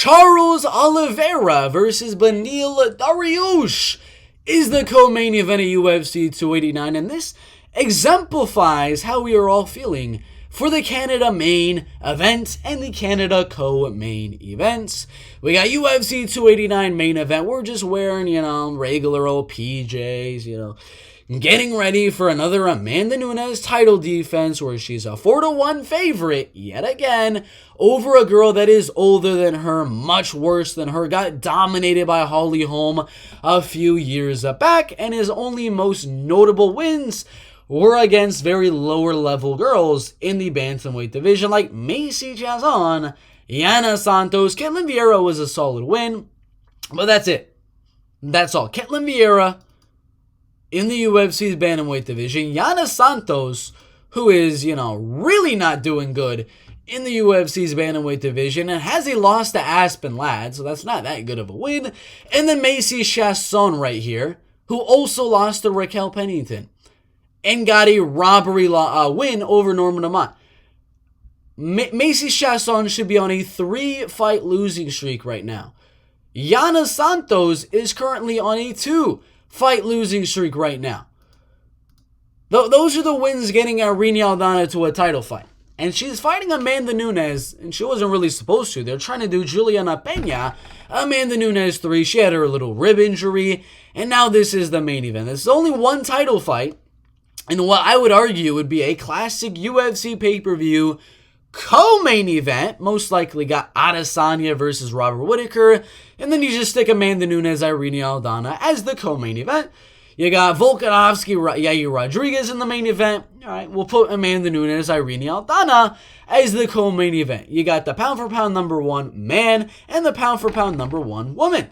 Charles Oliveira versus Beneil Dariush is the co-main event of UFC 289, and this exemplifies how we are all feeling for the Canada main event and the Canada co-main events. We got UFC 289 main event. We're just wearing, regular old PJs, getting ready for another Amanda Nunes title defense where she's a 4-1 favorite yet again over a girl that is older than her, much worse than her, got dominated by Holly Holm a few years back, and his only most notable wins were against very lower level girls in the bantamweight division like Macy Chiasson, Yana Santos. Ketlen Vieira was a solid win, but that's it. That's all. Ketlen Vieira in the UFC's bantamweight division. Yana Santos, who is, really not doing good in the UFC's bantamweight division and has a loss to Aspen Ladd, so that's not that good of a win. And then Macy Chiasson right here, who also lost to Raquel Pennington and got a robbery win over Norman Amont. Macy Chiasson should be on a 3-fight losing streak right now. Yana Santos is currently on a 2-fight losing streak right now. Those are the wins getting Irene Aldana to a title fight. And she's fighting Amanda Nunes, and she wasn't really supposed to. They're trying to do Juliana Pena, Amanda Nunes 3. She had her little rib injury, and now this is the main event. It's only one title fight, and what I would argue would be a classic UFC pay-per-view co-main event. Most likely got Adesanya versus Robert Whittaker, and then you just stick Amanda Nunes, Irene Aldana as the co-main event. You got Volkanovski, Yair Rodriguez in the main event. All right, we'll put Amanda Nunes, Irene Aldana as the co-main event. You got the pound-for-pound number 1 man and the pound-for-pound number 1 woman.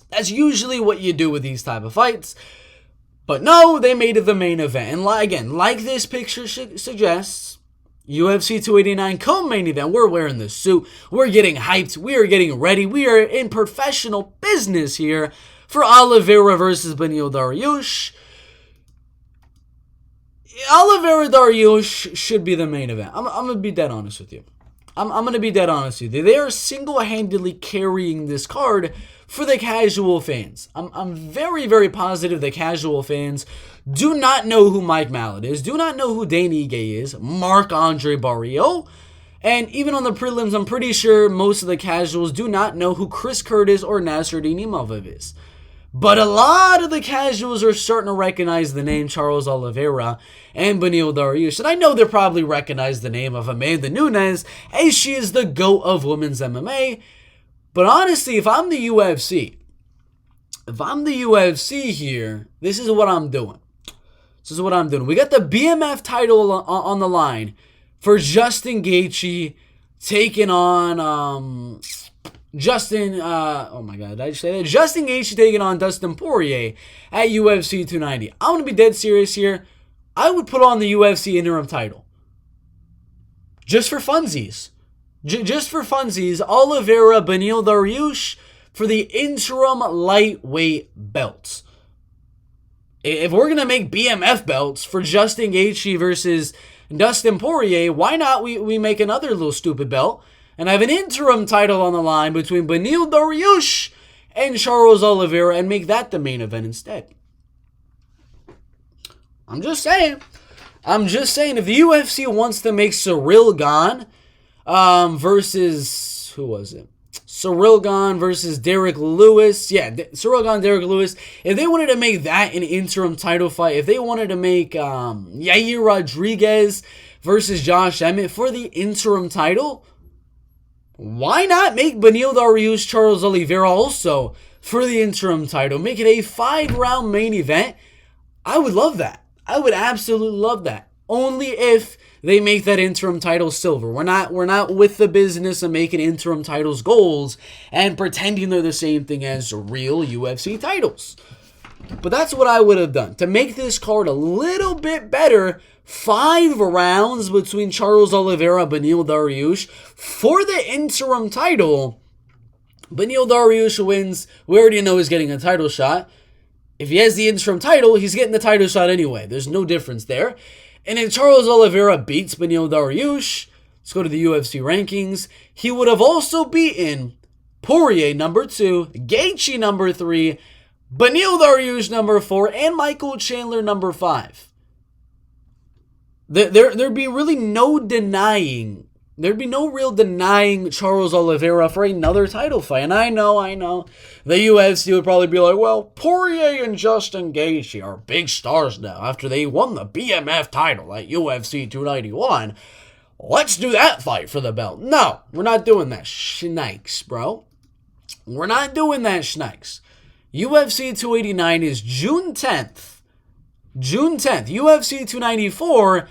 That's usually what you do with these type of fights. But no, they made it the main event. And again, like this picture suggests, UFC 289 co-main event. We're wearing the suit. We're getting hyped. We are getting ready. We are in professional business here for Oliveira versus Beneil Dariush. Oliveira Dariush should be the main event. I'm going to be dead honest with you. I'm going to be dead honest with you. They are single-handedly carrying this card for the casual fans. I'm very, very positive the casual fans do not know who Mike Mallet is, do not know who Dane Ige is, Marc-Andre Barriault, and even on the prelims, I'm pretty sure most of the casuals do not know who Chris Curtis or Nasruddin Imavov is. But a lot of the casuals are starting to recognize the name Charles Oliveira and Beneil Dariush. And I know they probably recognize the name of Amanda Nunes, as she is the GOAT of women's MMA. But honestly, if I'm the UFC here, this is what I'm doing. We got the BMF title on the line for Justin Gaethje taking on Justin Gaethje taking on Dustin Poirier at UFC 290. I'm going to be dead serious here. I would put on the UFC interim title. Just for funsies. Just for funsies, Oliveira, Beneil Dariush for the interim lightweight belts. If we're going to make BMF belts for Justin Gaethje versus Dustin Poirier, why not we make another little stupid belt and have an interim title on the line between Beneil Dariush and Charles Oliveira and make that the main event instead? I'm just saying, if the UFC wants to make Cyril Gane versus, who was it? Cyril Gane versus Derek Lewis. Yeah, Cyril Gane, Derek Lewis. If they wanted to make that an interim title fight, if they wanted to make Yair Rodriguez versus Josh Emmett for the interim title, why not make Beneil Dariush, Charles Oliveira also for the interim title? Make it a 5-round main event. I would love that. I would absolutely love that. Only if they make that interim title silver. We're not with the business of making interim titles golds and pretending they're the same thing as real UFC titles. But that's what I would have done. To make this card a little bit better, 5 rounds between Charles Oliveira and Beneil Dariush for the interim title. Beneil Dariush wins. We already know he's getting a title shot. If he has the interim title, he's getting the title shot anyway. There's no difference there. And if Charles Oliveira beats Beneil Dariush, let's go to the UFC rankings, he would have also beaten Poirier number 2, Gaethje number 3, Beneil Dariush number 4, and Michael Chandler number 5. There'd be really no denying. There'd be no real denying Charles Oliveira for another title fight. And I know, the UFC would probably be like, well, Poirier and Justin Gaethje are big stars now after they won the BMF title at UFC 291. Let's do that fight for the belt. No, we're not doing that, schnikes, bro. We're not doing that, schnikes. UFC 289 is June 10th. June 10th. UFC 294,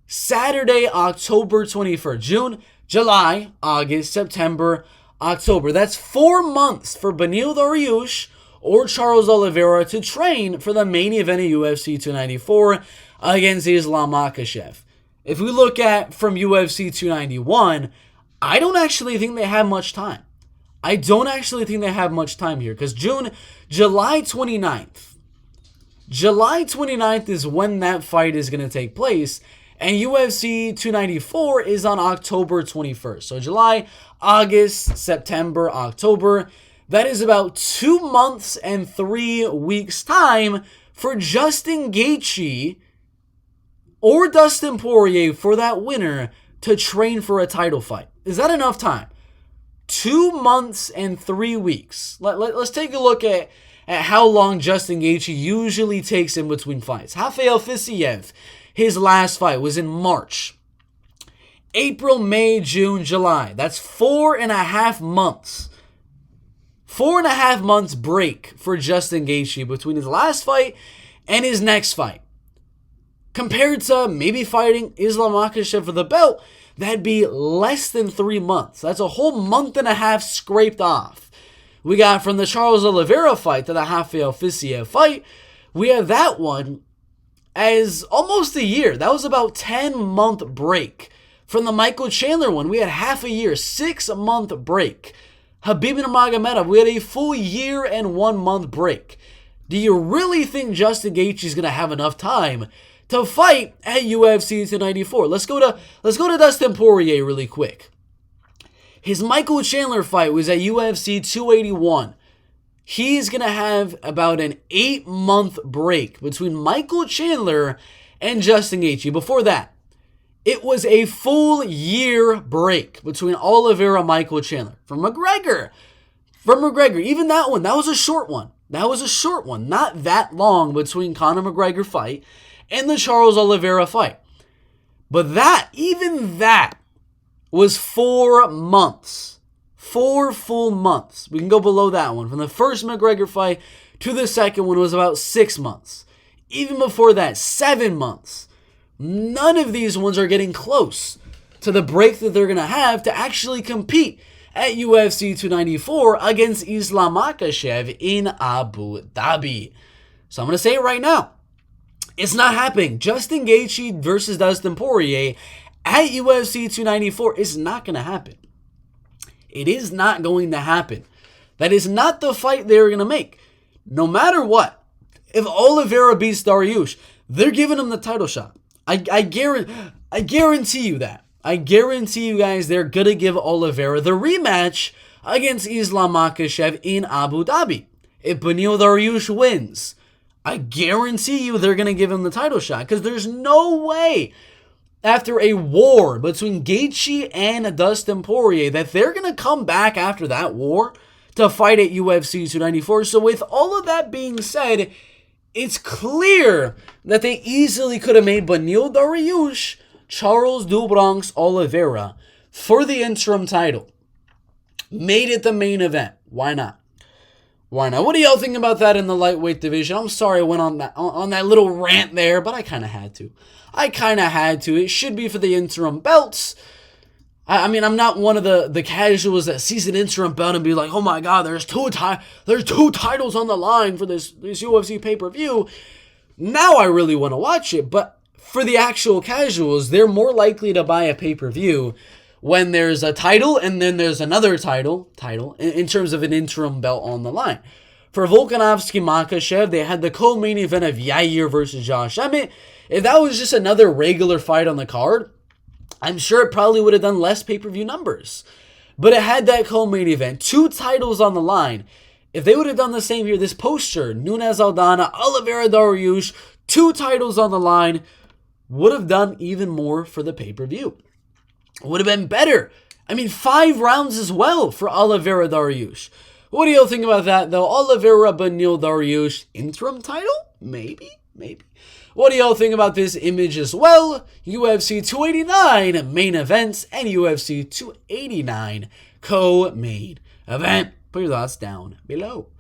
Saturday, October 21st. June, July, August, September, October. That's 4 months for Beneil Dariush or Charles Oliveira to train for the main event of UFC 294 against Islam Makhachev. If we look at from UFC 291, I don't actually think they have much time. I don't actually think they have much time here because July 29th. July 29th is when that fight is going to take place, and UFC 294 is on October 21st. So July, August, September, October. That is about 2 months and 3 weeks time for Justin Gaethje or Dustin Poirier for that winner to train for a title fight. Is that enough time? 2 months and 3 weeks. Let's take a look at how long Justin Gaethje usually takes in between fights. Rafael Fiziev, his last fight was in March. April, May, June, July. That's 4.5 months. 4.5 months break for Justin Gaethje between his last fight and his next fight. Compared to maybe fighting Islam Makhachev for the belt, that'd be less than 3 months. That's a whole month and a half scraped off. We got from the Charles Oliveira fight to the Rafael Fiziev fight, we have that one as almost a year. That was about 10-month break. From the Michael Chandler one, we had half a year, 6-month break. Khabib Nurmagomedov, we had a full year and 1 month break. Do you really think Justin Gaethje is going to have enough time to fight at UFC 294? Let's go to Dustin Poirier really quick. His Michael Chandler fight was at UFC 281. He's going to have about an 8-month break between Michael Chandler and Justin Gaethje. Before that, it was a full year break between Oliveira and Michael Chandler. From McGregor, even that one, that was a short one. Not that long between Conor McGregor fight and the Charles Oliveira fight. But even that was 4 months. 4 full months. We can go below that one. From the first McGregor fight to the second one was about 6 months. Even before that, 7 months. None of these ones are getting close to the break that they're going to have to actually compete at UFC 294 against Islam Makhachev in Abu Dhabi. So I'm going to say it right now. It's not happening. Justin Gaethje versus Dustin Poirier at UFC 294 is not going to happen. It is not going to happen. That is not the fight they're going to make. No matter what, if Oliveira beats Dariush, they're giving him the title shot. I guarantee you that. I guarantee you guys they're going to give Oliveira the rematch against Islam Makhachev in Abu Dhabi. If Beneil Dariush wins, I guarantee you they're going to give him the title shot because there's no way after a war between Gaethje and Dustin Poirier that they're going to come back after that war to fight at UFC 294. So with all of that being said, it's clear that they easily could have made Beneil Dariush Charles do Bronx Oliveira for the interim title. Made it the main event. Why not? Why not? What do y'all think about that in the lightweight division? I'm sorry I went on that little rant there, but I kind of had to. It should be for the interim belts. I mean, I'm not one of the casuals that sees an interim belt and be like, oh my God, there's two titles on the line for this UFC pay-per-view. Now I really want to watch it, but for the actual casuals, they're more likely to buy a pay-per-view when there's a title and then there's another title in terms of an interim belt on the line. For Volkanovski Makhachev, they had the co-main event of Yair versus Josh Emmett. If that was just another regular fight on the card, I'm sure it probably would have done less pay-per-view numbers. but it had that co-main event, 2 titles on the line. If they would have done the same here, this poster, Nunes, Aldana, Oliveira, Dariush, 2 titles on the line, would have done even more for the pay-per-view. Would have been better. I mean, 5 rounds as well for Oliveira, Dariush. What do you think about that, though? Oliveira, Beneil, Dariush, interim title? Maybe. What do y'all think about this image as well? UFC 289 main events and UFC 289 co-main event. Put your thoughts down below.